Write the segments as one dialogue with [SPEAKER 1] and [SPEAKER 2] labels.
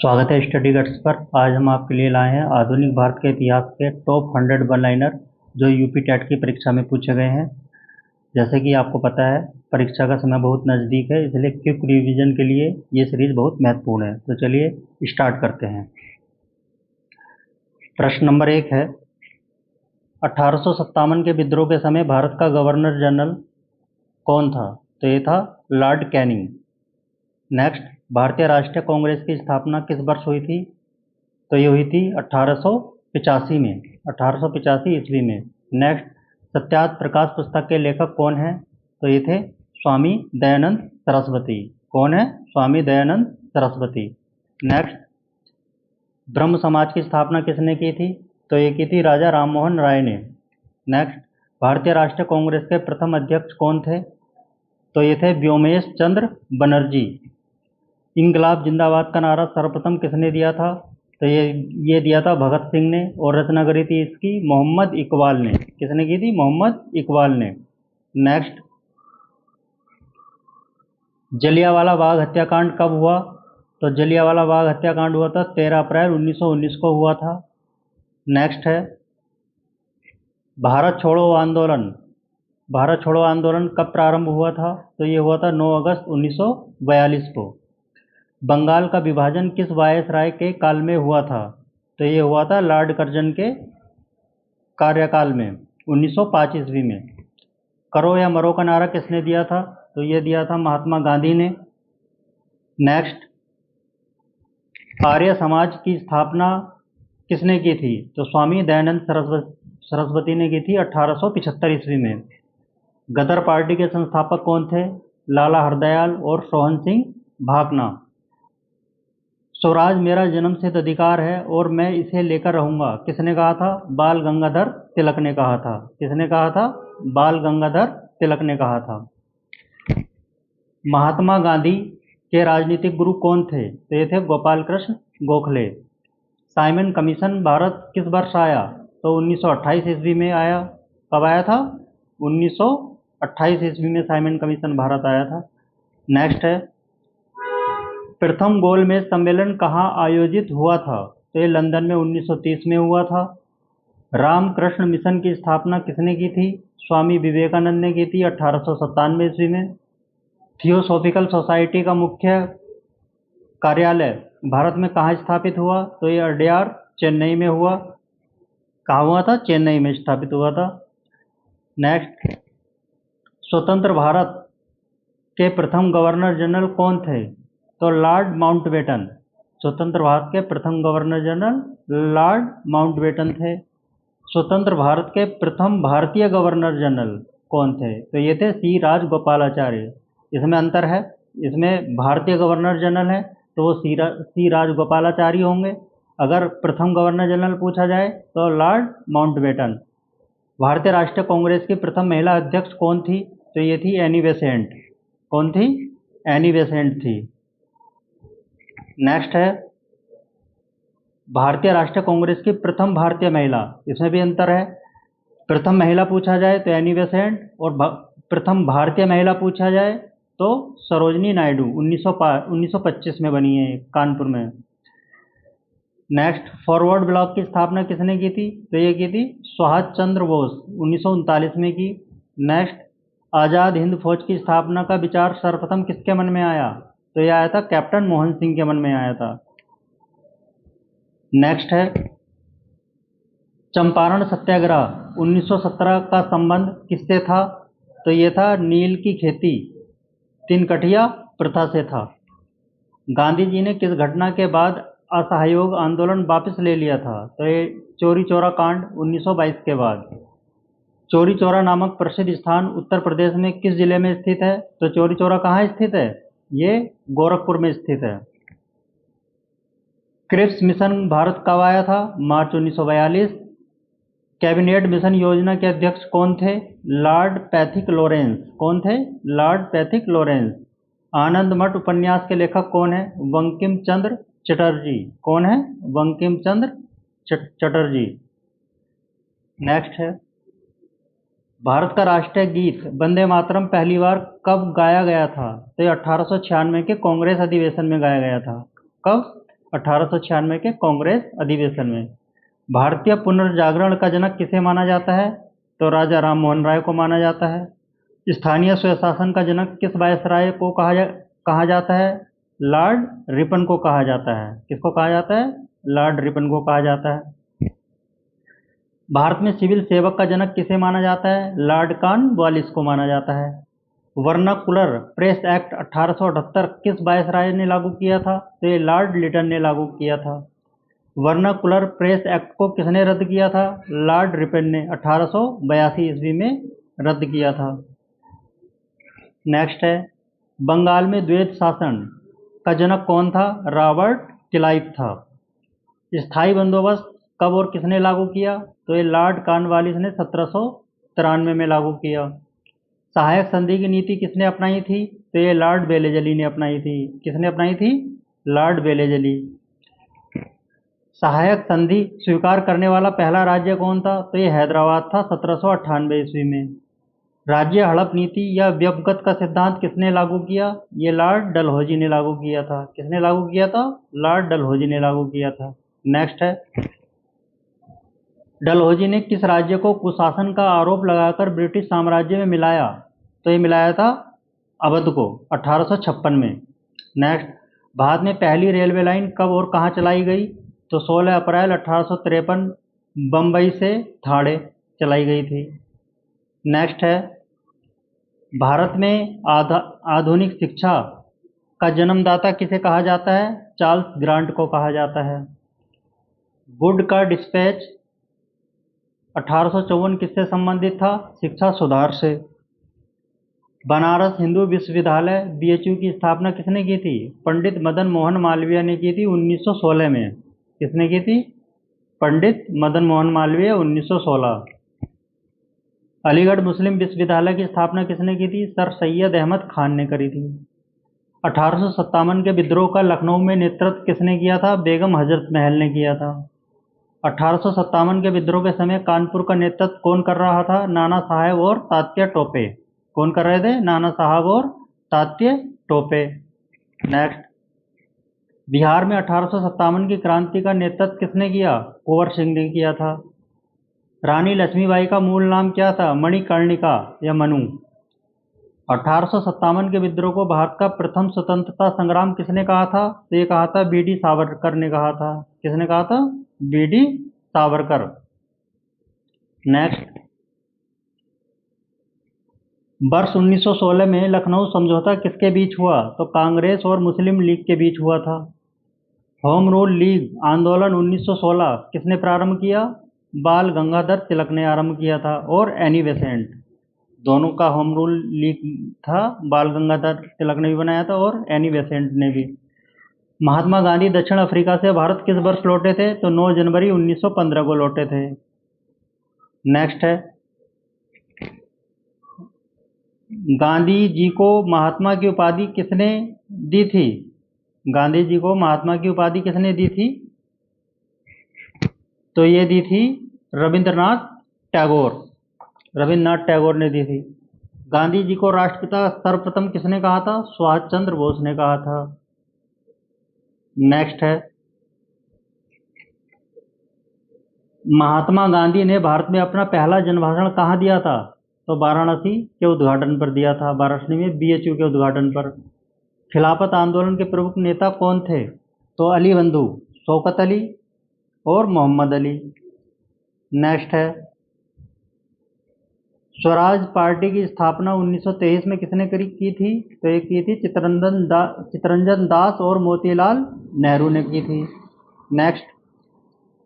[SPEAKER 1] स्वागत है study guts पर। आज हम आपके लिए लाए हैं आधुनिक भारत के इतिहास के टॉप 100 वन लाइनर जो यूपी टेट की परीक्षा में पूछे गए हैं। जैसे कि आपको पता है परीक्षा का समय बहुत नज़दीक है, इसलिए क्विक रिवीजन के लिए ये सीरीज बहुत महत्वपूर्ण है। तो चलिए स्टार्ट करते हैं। प्रश्न नंबर 1 है, 1857 के विद्रोह के समय भारत का गवर्नर जनरल कौन था? तो ये था लॉर्ड कैनिंग। नेक्स्ट, भारतीय राष्ट्रीय कांग्रेस की स्थापना किस वर्ष हुई थी? तो ये हुई थी 1885 में, 1885 ईस्वी में। नेक्स्ट, सत्यार्थ प्रकाश पुस्तक के लेखक कौन हैं? तो ये थे स्वामी दयानंद सरस्वती। कौन है? स्वामी दयानंद सरस्वती। नेक्स्ट, ब्रह्म समाज की स्थापना किसने की थी? तो ये की थी राजा राममोहन राय ने। नेक्स्ट, भारतीय राष्ट्रीय कांग्रेस के प्रथम अध्यक्ष कौन थे? तो ये थे व्योमेश चंद्र बनर्जी। इंकलाब जिंदाबाद का नारा सर्वप्रथम किसने दिया था? तो ये दिया था भगत सिंह ने, और रचना करी थी इसकी मोहम्मद इकबाल ने। किसने की थी? मोहम्मद इकबाल ने। नेक्स्ट, जलियांवाला बाग हत्याकांड कब हुआ? तो जलियांवाला बाग हत्याकांड हुआ था 13 अप्रैल 1919 को हुआ था। नेक्स्ट है, भारत छोड़ो आंदोलन। भारत छोड़ो आंदोलन कब प्रारंभ हुआ था? तो ये हुआ था 9 अगस्त 1942 को। बंगाल का विभाजन किस वायसराय के काल में हुआ था? तो ये हुआ था लॉर्ड कर्जन के कार्यकाल में 1905 ईस्वी में। करो या मरो का नारा किसने दिया था? तो ये दिया था महात्मा गांधी ने। नेक्स्ट, आर्य समाज की स्थापना किसने की थी? तो स्वामी दयानंद सरस्वती ने की थी 1875 ईस्वी में। गदर पार्टी के संस्थापक कौन थे? लाला हरदयाल और सोहन सिंह भाकना। स्वराज मेरा जन्मसिद्ध अधिकार है और मैं इसे लेकर रहूंगा, किसने कहा था? बाल गंगाधर तिलक ने कहा था। किसने कहा था? बाल गंगाधर तिलक ने कहा था। महात्मा गांधी के राजनीतिक गुरु कौन थे? तो ये थे गोपाल कृष्ण गोखले। साइमन कमीशन भारत किस वर्ष आया? तो 1928 ईस्वी में आया। कब आया था? 1928 ईस्वी में साइमन कमीशन भारत आया था। नेक्स्ट है, प्रथम गोलमेज सम्मेलन कहाँ आयोजित हुआ था? तो ये लंदन में 1930 में हुआ था। रामकृष्ण मिशन की स्थापना किसने की थी? स्वामी विवेकानंद ने की थी 1897 ईस्वी में। थियोसॉफिकल सोसाइटी का मुख्य कार्यालय भारत में कहाँ स्थापित हुआ? तो ये अड्यार चेन्नई में हुआ। कहाँ हुआ था? चेन्नई में स्थापित हुआ था। नेक्स्ट, स्वतंत्र भारत के प्रथम गवर्नर जनरल कौन थे? तो लॉर्ड माउंटबेटन। स्वतंत्र भारत के प्रथम गवर्नर जनरल लॉर्ड माउंटबेटन थे। स्वतंत्र भारत के प्रथम भारतीय गवर्नर जनरल कौन थे? तो ये थे सी राजगोपालाचार्य। इसमें अंतर है, इसमें भारतीय गवर्नर जनरल है तो वो सी राजगोपालाचारी होंगे। अगर प्रथम गवर्नर जनरल पूछा जाए तो लॉर्ड माउंटबेटन। भारतीय राष्ट्रीय कांग्रेस की प्रथम महिला अध्यक्ष कौन थी? तो ये थी एनी बेसेंट। कौन थी? एनी बेसेंट थी। नेक्स्ट है, भारतीय राष्ट्रीय कांग्रेस की प्रथम भारतीय महिला। इसमें भी अंतर है, प्रथम महिला पूछा जाए तो एनी बेसेंट, और प्रथम भारतीय महिला पूछा जाए तो सरोजनी नायडू 1925 में बनी है कानपुर में। नेक्स्ट, फॉरवर्ड ब्लॉक की स्थापना किसने की थी? तो ये की थी सुभाष चंद्र बोस 1939 में की। नेक्स्ट, आज़ाद हिंद फौज की स्थापना का विचार सर्वप्रथम किसके मन में आया? तो यह आया था कैप्टन मोहन सिंह के मन में आया था। नेक्स्ट है, चंपारण सत्याग्रह 1917 का संबंध किससे था? तो ये था नील की खेती तिनकठिया प्रथा से था। गांधी जी ने किस घटना के बाद असहयोग आंदोलन वापस ले लिया था? तो ये चौरी चौरा कांड 1922 के बाद। चौरी चौरा नामक प्रसिद्ध स्थान उत्तर प्रदेश में किस जिले में स्थित है? तो चौरी चौरा कहाँ स्थित है? ये गोरखपुर में स्थित है। क्रिप्स मिशन भारत कब आया था? मार्च 1942। कैबिनेट मिशन योजना के अध्यक्ष कौन थे? Lord Pethick Lawrence. कौन थे? Lord Pethick Lawrence. आनंद मठ उपन्यास के लेखक कौन है? बंकिम चंद्र चटर्जी। कौन है? बंकिम चंद्र चटर्जी। नेक्स्ट है, भारत का राष्ट्रीय गीत वंदे मातरम पहली बार कब गाया गया था? तो ये 1896 के कांग्रेस अधिवेशन में गाया गया था। कब? 1896 के कांग्रेस अधिवेशन में। भारतीय पुनर्जागरण का जनक किसे माना जाता है? तो राजा राम मोहन राय को माना जाता है। स्थानीय स्वशासन का जनक किस वायसराय को कहा जाता है? लॉर्ड रिपन को कहा जाता है। किसको कहा जाता है? लॉर्ड रिपन को कहा जाता है। भारत में सिविल सेवक का जनक किसे माना जाता है? लॉर्ड कॉर्नवालिस को माना जाता है। वर्नाकुलर प्रेस एक्ट 1878 किस वायसराय ने लागू किया था? तो ये लॉर्ड लिटन ने लागू किया था। वर्नाकुलर प्रेस एक्ट को किसने रद्द किया था? लॉर्ड रिपन ने 1882 ईस्वी में रद्द किया था। नेक्स्ट है, बंगाल में द्वैध शासन का जनक कौन था? रॉबर्ट क्लाइव था। स्थायी बंदोबस्त कब और किसने लागू किया? तो ये लॉर्ड कॉर्नवालिस ने 1793 में लागू किया। सहायक संधि की नीति किसने अपनाई थी? तो ये लॉर्ड वेलेजली ने अपनाई थी। किसने अपनाई थी? Lord Wellesley. सहायक संधि स्वीकार करने वाला पहला राज्य कौन था? तो ये हैदराबाद था 1798 ईस्वी में। राज्य हड़प नीति या व्यपगत का सिद्धांत किसने लागू किया? ये लॉर्ड डलहौजी ने लागू किया था। किसने लागू किया था? लॉर्ड डलहौजी ने लागू किया था। नेक्स्ट है, डलहौजी ने किस राज्य को कुशासन का आरोप लगाकर ब्रिटिश साम्राज्य में मिलाया? तो ये मिलाया था अवध को 1856 में। नेक्स्ट, भारत में पहली रेलवे लाइन कब और कहाँ चलाई गई? तो 16 अप्रैल 1853 बम्बई से ठाणे चलाई गई थी। नेक्स्ट है, भारत में आधुनिक शिक्षा का जन्मदाता किसे कहा जाता है? चार्ल्स ग्रांट को कहा जाता है। वुड का डिस्पैच 1854 किससे संबंधित था? शिक्षा सुधार से। बनारस हिंदू विश्वविद्यालय BHU की स्थापना किसने की थी? पंडित मदन मोहन मालवीय ने की थी 1916 में। किसने की थी? पंडित मदन मोहन मालवीय 1916। अलीगढ़ मुस्लिम विश्वविद्यालय की स्थापना किसने की थी? सर सैयद अहमद खान ने करी थी। 1857 के विद्रोह का लखनऊ में नेतृत्व किसने किया था? बेगम हजरत महल ने किया था। 1857 के विद्रोह के समय कानपुर का नेतृत्व कौन कर रहा था? नाना साहेब और तात्या टोपे। कौन कर रहे थे? नाना साहब और तात्या टोपे। नेक्स्ट, बिहार में 1857 की क्रांति का नेतृत्व किसने किया? कुंवर सिंह ने किया था। रानी लक्ष्मीबाई का मूल नाम क्या था? मणिकर्णिका या मनु। 1857 के विद्रोह को भारत का प्रथम स्वतंत्रता संग्राम किसने कहा था? तो ये कहा था BD सावरकर ने कहा था। किसने कहा था? BD सावरकर। नेक्स्ट, वर्ष 1916 में लखनऊ समझौता किसके बीच हुआ? तो कांग्रेस और मुस्लिम लीग के बीच हुआ था। होम रूल लीग आंदोलन 1916 किसने प्रारंभ किया? बाल गंगाधर तिलक ने आरंभ किया था और एनी बेसेंट। दोनों का होम रूल लीग था। बाल गंगाधर तिलक ने भी बनाया था और एनी बेसेंट ने भी। महात्मा गांधी दक्षिण अफ्रीका से भारत किस वर्ष लौटे थे? तो 9 जनवरी 1915 को लौटे थे। नेक्स्ट है, गांधी जी को महात्मा की उपाधि किसने दी थी? गांधी जी को महात्मा की उपाधि किसने दी थी? तो ये दी थी रविंद्रनाथ टैगोर। रविंद्रनाथ टैगोर ने दी थी। गांधी जी को राष्ट्रपिता सर्वप्रथम किसने कहा था? सुभाष चंद्र बोस ने कहा था। नेक्स्ट है, महात्मा गांधी ने भारत में अपना पहला जनभाषण कहाँ दिया था? तो वाराणसी के उद्घाटन पर दिया था। वाराणसी में BHU के उद्घाटन पर। खिलाफत आंदोलन के प्रमुख नेता कौन थे? तो अली बंधु, शौकत अली और मोहम्मद अली। नेक्स्ट है, स्वराज पार्टी की स्थापना 1923 में किसने की थी? तो ये की थी चित्तरंजन दास और मोतीलाल नेहरू ने की थी। नेक्स्ट,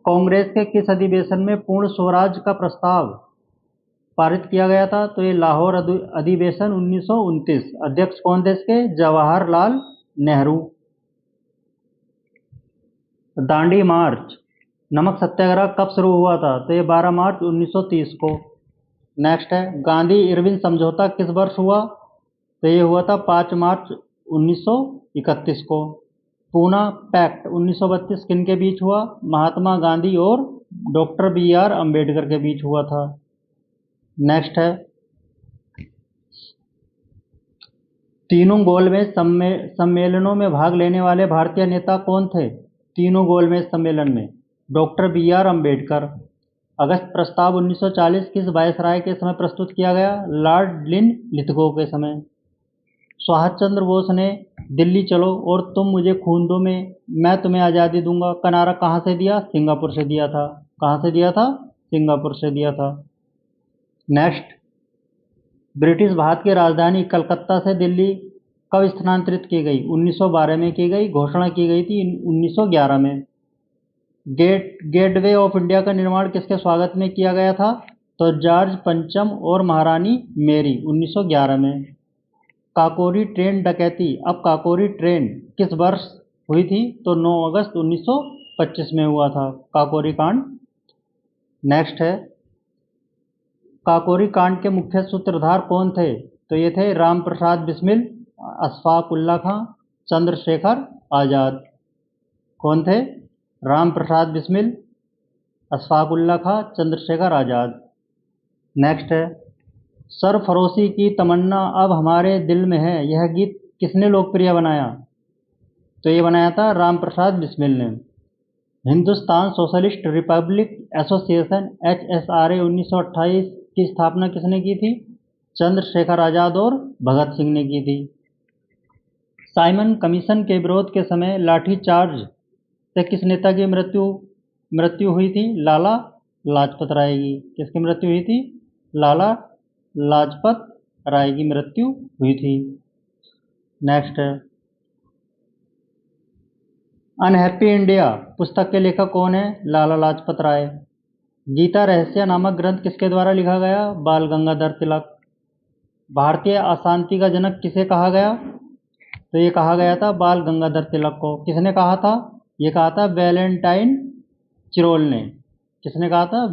[SPEAKER 1] कांग्रेस के किस अधिवेशन में पूर्ण स्वराज का प्रस्ताव पारित किया गया था? तो ये लाहौर अधिवेशन 1929। अध्यक्ष कौन थे इसके? जवाहरलाल नेहरू। दांडी मार्च नमक सत्याग्रह कब शुरू हुआ था? तो ये 12 मार्च 1930 को। नेक्स्ट है, गांधी इरविन समझौता किस वर्ष हुआ? तो ये हुआ था 5 मार्च 1931 को। पूना पैक्ट 1932 किन के बीच हुआ? महात्मा गांधी और डॉक्टर BR अम्बेडकर के बीच हुआ था। नेक्स्ट है, तीनों गोल में सम्मेलनों में भाग लेने वाले भारतीय नेता कौन थे? तीनों गोलमेज सम्मेलन में। Doctor B R Ambedkar. अगस्त प्रस्ताव 1940 किस वायसराय के समय प्रस्तुत किया गया? लॉर्ड लिनलिथगो के समय। सुभाष चंद्र बोस ने दिल्ली चलो और तुम मुझे खून दो में मैं तुम्हें आज़ादी दूंगा का नारा कहाँ से दिया? सिंगापुर से दिया था। कहाँ से दिया था? सिंगापुर से दिया था। नेक्स्ट, ब्रिटिश भारत की राजधानी कलकत्ता से दिल्ली कब स्थानांतरित की गई? 1912 में की गई। घोषणा की गई थी 1911 में। गेटवे ऑफ इंडिया का निर्माण किसके स्वागत में किया गया था? तो जॉर्ज पंचम और महारानी मेरी 1911 में। काकोरी ट्रेन डकैती। अब काकोरी ट्रेन किस वर्ष हुई थी? तो 9 अगस्त 1925 में हुआ था काकोरी कांड। नेक्स्ट है, काकोरी कांड के मुख्य सूत्रधार कौन थे? तो ये थे राम प्रसाद बिस्मिल, अशफाक उल्ला खां, चंद्रशेखर आज़ाद। कौन थे? राम प्रसाद बिस्मिल, अशफाक उल्ला खां, चंद्रशेखर आज़ाद। नेक्स्ट है, सरफरोशी की तमन्ना अब हमारे दिल में है, यह गीत किसने लोकप्रिय बनाया? तो ये बनाया था राम प्रसाद बिस्मिल ने। Hindustan socialist Republic association HSRA 1928 की स्थापना किसने की थी? चंद्रशेखर आज़ाद और भगत सिंह ने की थी। साइमन कमीशन के विरोध के समय लाठीचार्ज से किस नेता की मृत्यु हुई थी? लाला लाजपत राय की। किसकी मृत्यु हुई थी? लाला लाजपत राय की मृत्यु हुई थी। नेक्स्ट है, अनहैप्पी इंडिया पुस्तक के लेखक कौन है? लाला लाजपत राय। गीता रहस्य नामक ग्रंथ किसके द्वारा लिखा गया? बाल गंगाधर तिलक। भारतीय अशांति का जनक किसे कहा गया? तो ये कहा गया था बाल गंगाधर तिलक को। किसने कहा था? ये कहा था वैलेंटाइन चिरोल ने। किसने कहा था?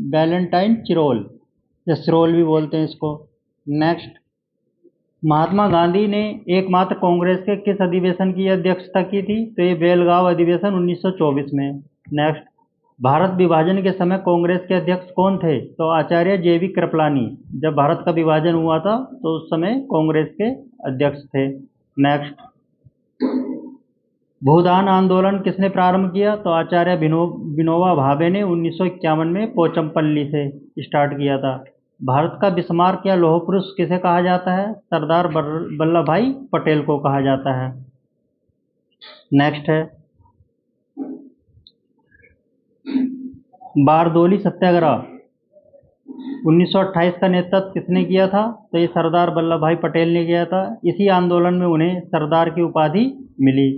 [SPEAKER 1] वैलेंटाइन चिरोल, या सिरोल भी बोलते हैं इसको। नेक्स्ट, महात्मा गांधी ने एकमात्र कांग्रेस के किस अधिवेशन की अध्यक्षता की थी? तो ये बेलगांव अधिवेशन 1924 में। नेक्स्ट, भारत विभाजन के समय कांग्रेस के अध्यक्ष कौन थे? तो आचार्य JV कृपलानी। जब भारत का विभाजन हुआ था तो उस समय कांग्रेस के अध्यक्ष थे। नेक्स्ट, भूदान आंदोलन किसने प्रारंभ किया? तो आचार्य विनोबा भावे ने 1951 में पोचमपल्ली से स्टार्ट किया था। भारत का बिस्मार्क या लौह पुरुष किसे कहा जाता है? सरदार वल्लभ भाई पटेल को कहा जाता है। नेक्स्ट है, बारदोली सत्याग्रह 1928 का नेतृत्व किसने किया था? तो ये सरदार वल्लभ भाई पटेल ने किया था। इसी आंदोलन में उन्हें सरदार की उपाधि मिली।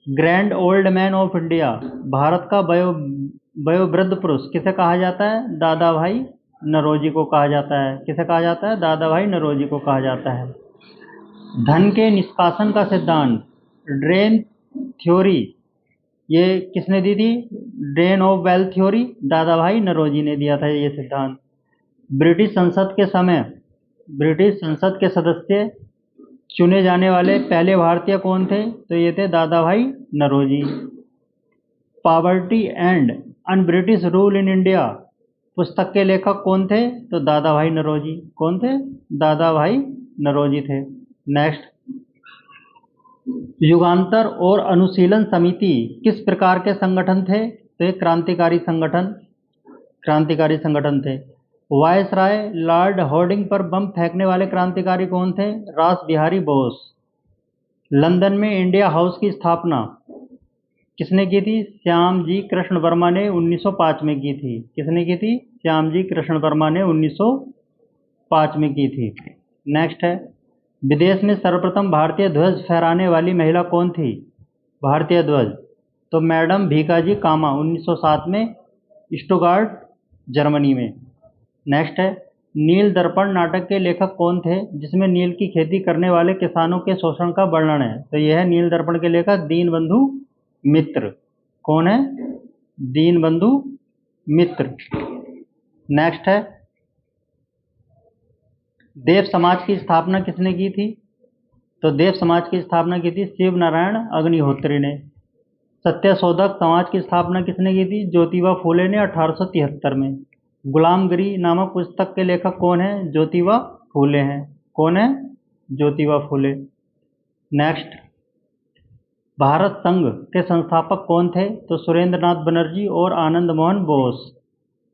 [SPEAKER 1] Grand old man of India, Bharat का वयोवृद्ध पुरुष किसे कहा जाता है? दादा भाई नौरोजी को कहा जाता है। किसे कहा जाता है? दादा भाई नौरोजी को कहा जाता है। धन के निष्कासन का सिद्धांत, ड्रेन थ्योरी, ये किसने दी थी? ड्रेन ऑफ वेल्थ थ्योरी, दादा भाई नौरोजी ने दिया था ये सिद्धांत। ब्रिटिश संसद के सदस्य चुने जाने वाले पहले भारतीय कौन थे? तो ये थे Dadabhai Naoroji. Poverty and un British rule in India पुस्तक के लेखक कौन थे? तो दादा भाई नौरोजी। कौन थे? दादा भाई नौरोजी थे। नेक्स्ट, युगांतर और अनुशीलन समिति किस प्रकार के संगठन थे? तो ये क्रांतिकारी संगठन थे। वायसराय लॉर्ड होर्डिंग पर बम फेंकने वाले क्रांतिकारी कौन थे? रास बिहारी बोस। लंदन में इंडिया हाउस की स्थापना किसने की थी? श्यामजी कृष्ण वर्मा ने 1905 में की थी। किसने की थी? श्यामजी कृष्ण वर्मा ने 1905 में की थी। नेक्स्ट है, विदेश में सर्वप्रथम भारतीय ध्वज फहराने वाली महिला कौन थी? भारतीय ध्वज, तो मैडम भीकाजी कामा 1907 में स्टुटगार्ट जर्मनी में। नेक्स्ट है, नील दर्पण नाटक के लेखक कौन थे जिसमें नील की खेती करने वाले किसानों के शोषण का वर्णन है? तो यह है नील दर्पण के लेखक दीनबंधु मित्र। कौन है? दीनबंधु मित्र। नेक्स्ट है, देव समाज की स्थापना किसने की थी? तो देव समाज की स्थापना की थी शिव नारायण अग्निहोत्री ने। सत्यशोधक समाज की स्थापना किसने की थी? ज्योतिबा फूले ने 1873 में। गुलामगिरी नामक पुस्तक के लेखक कौन है? ज्योतिबा फूले हैं। कौन है? ज्योतिबा फूले। नेक्स्ट, भारत संघ के संस्थापक कौन थे? तो सुरेंद्र नाथ बनर्जी और आनंद मोहन बोस।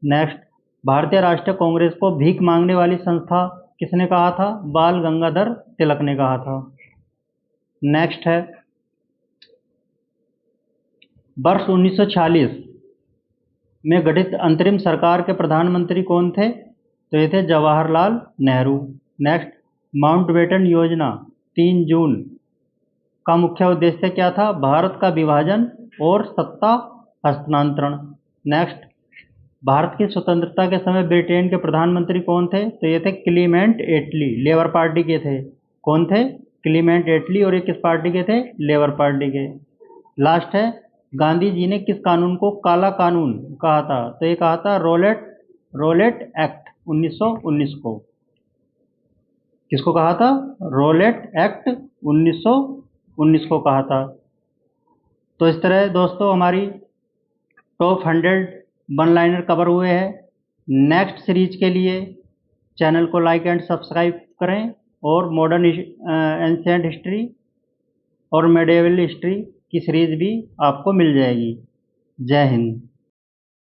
[SPEAKER 1] नेक्स्ट, भारतीय राष्ट्रीय कांग्रेस को भीख मांगने वाली संस्था किसने कहा था? बाल गंगाधर तिलक ने कहा था। नेक्स्ट है, वर्ष 1946 में गठित अंतरिम सरकार के प्रधानमंत्री कौन थे? तो ये थे जवाहरलाल नेहरू। नेक्स्ट, माउंटबेटन योजना 3 जून का मुख्य उद्देश्य क्या था? भारत का विभाजन और सत्ता हस्तांतरण। नेक्स्ट, भारत की स्वतंत्रता के समय ब्रिटेन के प्रधानमंत्री कौन थे? तो ये थे क्लीमेंट एटली, लेबर पार्टी के थे। कौन थे? क्लीमेंट एटली। और ये किस पार्टी के थे? लेबर पार्टी के। लास्ट है, गांधी जी ने किस कानून को काला कानून कहा था? तो ये कहा था रोलेट एक्ट 1919 को। किसको कहा था? रोलेट एक्ट 1919 को कहा था। तो इस तरह दोस्तों हमारी टॉप 100 वन लाइनर कवर हुए हैं। नेक्स्ट सीरीज के लिए चैनल को लाइक एंड सब्सक्राइब करें और मॉडर्न एंशिएंट हिस्ट्री और मेडिएवल हिस्ट्री की सीरीज भी आपको मिल जाएगी। जय हिंद।